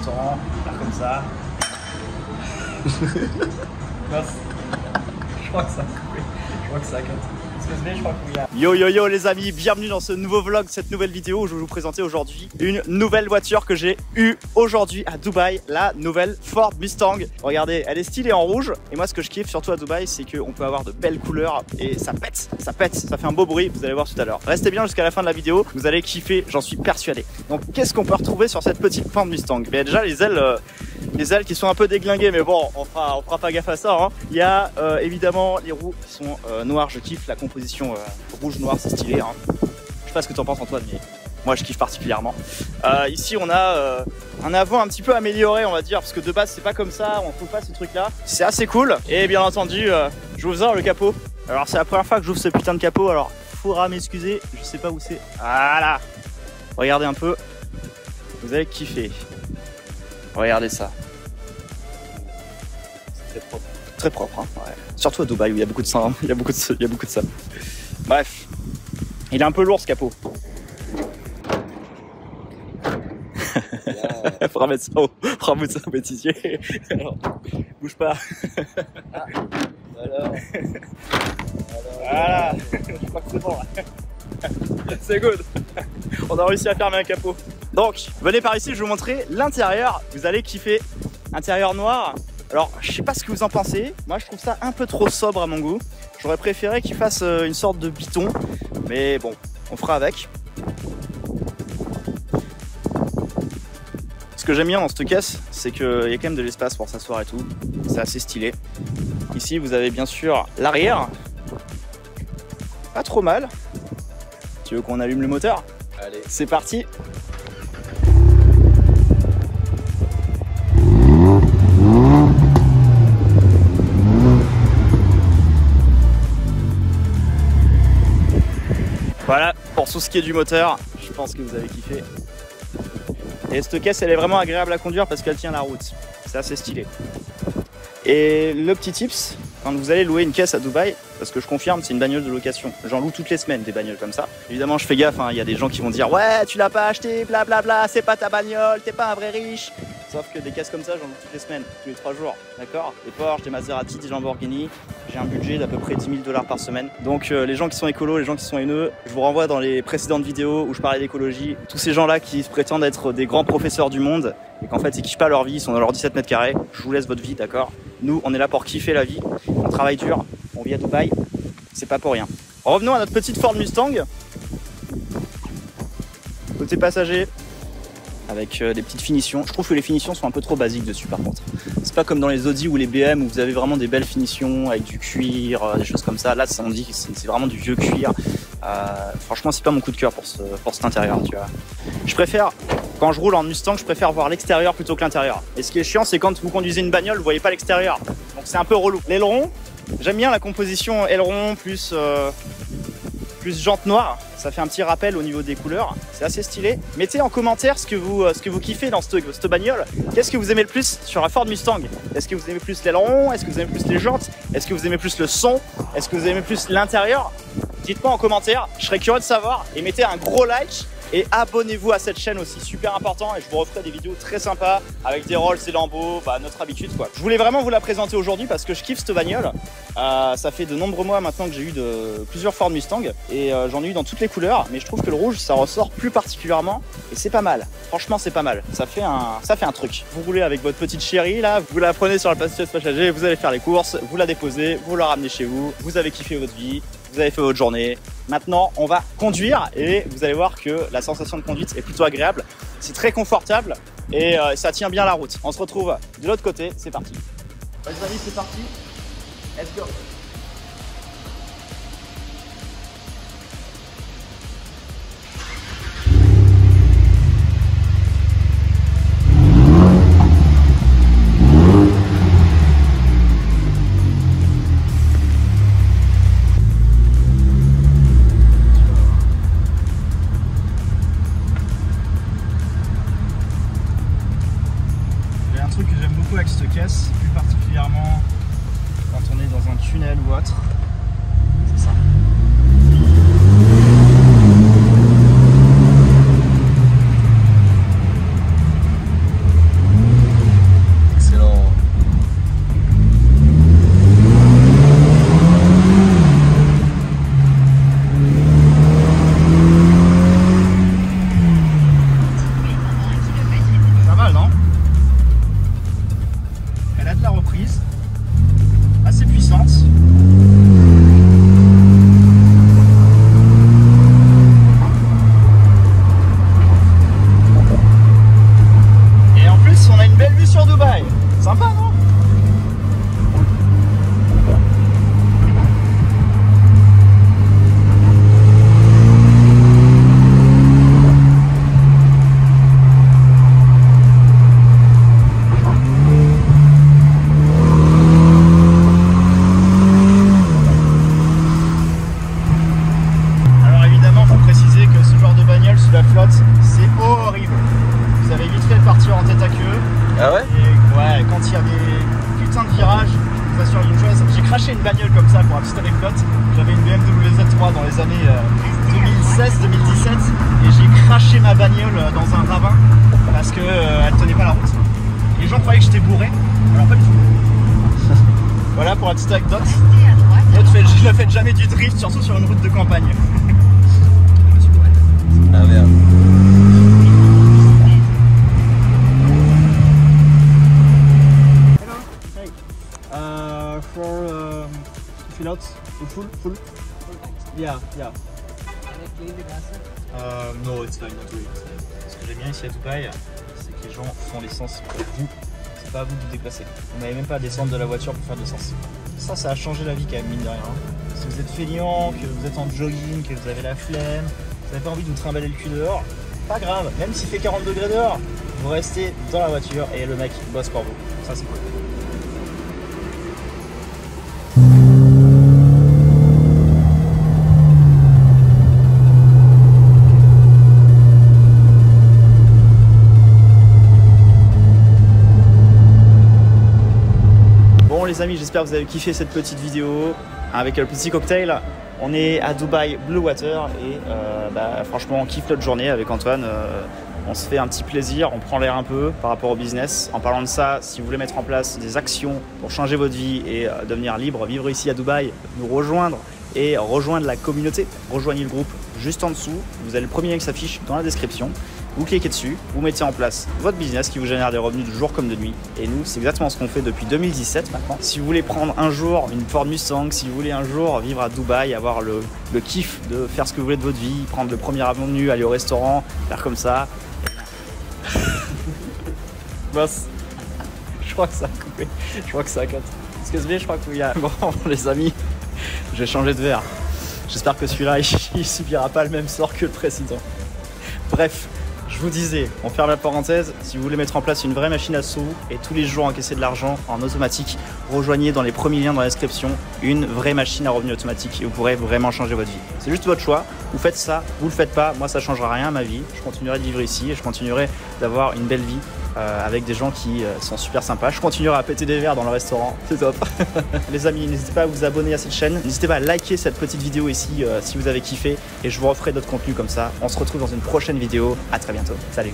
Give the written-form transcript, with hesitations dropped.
restaurant, faire comme ça. Je crois que ça a coupé. Je crois que ça a capté. Je crois que oui. Yo yo yo les amis, bienvenue dans ce nouveau vlog, cette nouvelle vidéo où je vais vous présenter aujourd'hui une nouvelle voiture que j'ai eue aujourd'hui à Dubaï, la nouvelle Ford Mustang. Regardez, elle est stylée en rouge et moi ce que je kiffe surtout à Dubaï c'est qu'on peut avoir de belles couleurs et ça pète, ça fait un beau bruit, vous allez voir tout à l'heure. Restez bien jusqu'à la fin de la vidéo, vous allez kiffer, j'en suis persuadé. Donc qu'est-ce qu'on peut retrouver sur cette petite Ford Mustang? Bien déjà les ailes qui sont un peu déglinguées, mais bon, on fera pas gaffe à ça, hein. Il y a évidemment les roues qui sont noires, je kiffe la composition rouge-noir, c'est stylé, hein. Je sais pas ce que tu en penses Antoine, mais moi je kiffe particulièrement. Ici on a un avant un petit peu amélioré on va dire, parce que de base c'est pas comme ça, on trouve pas ce truc là. C'est assez cool, et bien entendu je vous ouvre le capot. Alors c'est la première fois que j'ouvre ce putain de capot, alors faudra m'excuser, je sais pas où c'est. Voilà, regardez un peu, vous allez kiffer. Regardez ça. C'est très propre. Très propre, hein, ouais. Surtout à Dubaï où il y a beaucoup de ça, hein. Il y a beaucoup de ça. Bref, il est un peu lourd ce capot. Faudra mettre ça au bêtisier. Alors, bouge pas. Ah, voilà. Je crois que c'est bon là. C'est good. On a réussi à fermer un capot. Donc, venez par ici, je vais vous montrer l'intérieur. Vous allez kiffer. Intérieur noir. Alors, je sais pas ce que vous en pensez. Moi, je trouve ça un peu trop sobre à mon goût. J'aurais préféré qu'il fasse une sorte de biton. Mais bon, on fera avec. Ce que j'aime bien dans cette caisse, c'est qu'il y a quand même de l'espace pour s'asseoir et tout. C'est assez stylé. Ici, vous avez bien sûr l'arrière. Pas trop mal. Tu veux qu'on allume le moteur? Allez, c'est parti. Voilà, pour tout ce qui est du moteur, je pense que vous avez kiffé. Et cette caisse, elle est vraiment agréable à conduire parce qu'elle tient la route. C'est assez stylé. Et le petit tips, quand vous allez louer une caisse à Dubaï, parce que je confirme, c'est une bagnole de location. J'en loue toutes les semaines des bagnoles comme ça. Évidemment, je fais gaffe, hein, y a des gens qui vont dire « Ouais, tu l'as pas acheté, blablabla, c'est pas ta bagnole, t'es pas un vrai riche ». Sauf que des caisses comme ça, j'en loue toutes les semaines, tous les 3 jours, d'accord? Des Porsche, des Maserati, des Lamborghini. J'ai un budget d'à peu près 10 000 $ par semaine. Donc les gens qui sont écolos, les gens qui sont haineux, je vous renvoie dans les précédentes vidéos où je parlais d'écologie. Tous ces gens-là qui se prétendent être des grands professeurs du monde et qu'en fait ils kiffent pas leur vie, ils sont dans leurs 17 mètres carrés. Je vous laisse votre vie, d'accord? Nous, on est là pour kiffer la vie. On travaille dur, on vit à Dubaï. C'est pas pour rien. Revenons à notre petite Ford Mustang. Côté passager, avec des petites finitions. Je trouve que les finitions sont un peu trop basiques dessus par contre. C'est pas comme dans les Audi ou les BM où vous avez vraiment des belles finitions avec du cuir, des choses comme ça. Là, on dit que c'est vraiment du vieux cuir. Franchement, c'est pas mon coup de cœur pour cet intérieur, tu vois. Je préfère, quand je roule en Mustang, je préfère voir l'extérieur plutôt que l'intérieur. Et ce qui est chiant, c'est quand vous conduisez une bagnole, vous voyez pas l'extérieur. Donc c'est un peu relou. L'aileron, j'aime bien la composition aileron plus jante noire. Ça fait un petit rappel au niveau des couleurs, c'est assez stylé. Mettez en commentaire ce que vous kiffez dans cette bagnole. Qu'est-ce que vous aimez le plus sur la Ford Mustang? Est-ce que vous aimez plus l'aileron? Est-ce que vous aimez plus les jantes? Est-ce que vous aimez plus le son? Est-ce que vous aimez plus l'intérieur? Dites-moi en commentaire, je serais curieux de savoir. Et mettez un gros like et abonnez-vous à cette chaîne aussi, super important. Et je vous referai des vidéos très sympas avec des Rolls et Lambo, notre habitude quoi. Je voulais vraiment vous la présenter aujourd'hui parce que je kiffe cette bagnole. Ça fait de nombreux mois maintenant que j'ai eu plusieurs Ford Mustang et j'en ai eu dans toutes les couleurs, mais je trouve que le rouge ça ressort plus particulièrement et c'est pas mal. Franchement c'est pas mal, ça fait un truc. Vous roulez avec votre petite chérie là, vous la prenez sur le passager, vous allez faire les courses, vous la déposez, vous la ramenez chez vous, vous avez kiffé votre vie, vous avez fait votre journée. Maintenant on va conduire et vous allez voir que la sensation de conduite est plutôt agréable. C'est très confortable et ça tient bien la route. On se retrouve de l'autre côté, c'est parti. Les amis, c'est parti. Let's go. Avec cette caisse, plus particulièrement quand on est dans un tunnel ou autre, c'est ça. Ah ouais? Et ouais, quand il y a des putains de virages, je vous assure une chose, j'ai craché une bagnole comme ça pour la petite anecdote. J'avais une BMW Z3 dans les années 2016-2017 et j'ai craché ma bagnole dans un ravin parce que elle tenait pas la route. Les gens croyaient que j'étais bourré, alors pas du tout. Voilà pour la petite anecdote. Je ne fais jamais du drift, surtout sur une route de campagne. Ah merde. For fill out full. Yeah. No, it's fine, not really. Ce que j'aime bien ici à Dubaï, c'est que les gens font l'essence pour vous. C'est pas à vous de vous déplacer. Vous n'avez même pas à descendre de la voiture pour faire de l'essence. Ça a changé la vie quand même, mine de rien. Si vous êtes feignant, que vous êtes en jogging, que vous avez la flemme, vous n'avez pas envie de vous trimballer le cul dehors, pas grave, même s'il fait 40 degrés dehors, vous restez dans la voiture et le mec bosse pour vous. Ça c'est cool. Bon les amis, j'espère que vous avez kiffé cette petite vidéo avec le petit cocktail. On est à Dubaï Blue Water et franchement on kiffe notre journée avec Antoine. On se fait un petit plaisir, on prend l'air un peu par rapport au business. En parlant de ça, si vous voulez mettre en place des actions pour changer votre vie et devenir libre, vivre ici à Dubaï, nous rejoindre et rejoindre la communauté, rejoignez le groupe juste en dessous. Vous avez le premier lien qui s'affiche dans la description. Vous cliquez dessus, vous mettez en place votre business qui vous génère des revenus de jour comme de nuit. Et nous, c'est exactement ce qu'on fait depuis 2017 maintenant. Si vous voulez prendre un jour une Ford Mustang, si vous voulez un jour vivre à Dubaï, avoir le kiff de faire ce que vous voulez de votre vie, prendre le premier avion de nuit, aller au restaurant, faire comme ça. Boss, je crois que ça a coupé, je crois que ça a cut. Excuse-moi, je crois qu'il y a... Bon les amis, je vais changer de verre. J'espère que celui-là, il subira pas le même sort que le précédent. Bref. Je vous disais, on ferme la parenthèse, si vous voulez mettre en place une vraie machine à sous et tous les jours encaisser de l'argent en automatique, rejoignez dans les premiers liens dans la description une vraie machine à revenus automatique et vous pourrez vraiment changer votre vie. C'est juste votre choix, vous faites ça, vous le faites pas, moi ça changera rien à ma vie, je continuerai de vivre ici et je continuerai d'avoir une belle vie avec des gens qui sont super sympas. Je continuerai à péter des verres dans le restaurant, c'est top. Les amis, n'hésitez pas à vous abonner à cette chaîne, n'hésitez pas à liker cette petite vidéo ici si vous avez kiffé et je vous referai d'autres contenus comme ça. On se retrouve dans une prochaine vidéo, à très bientôt, salut.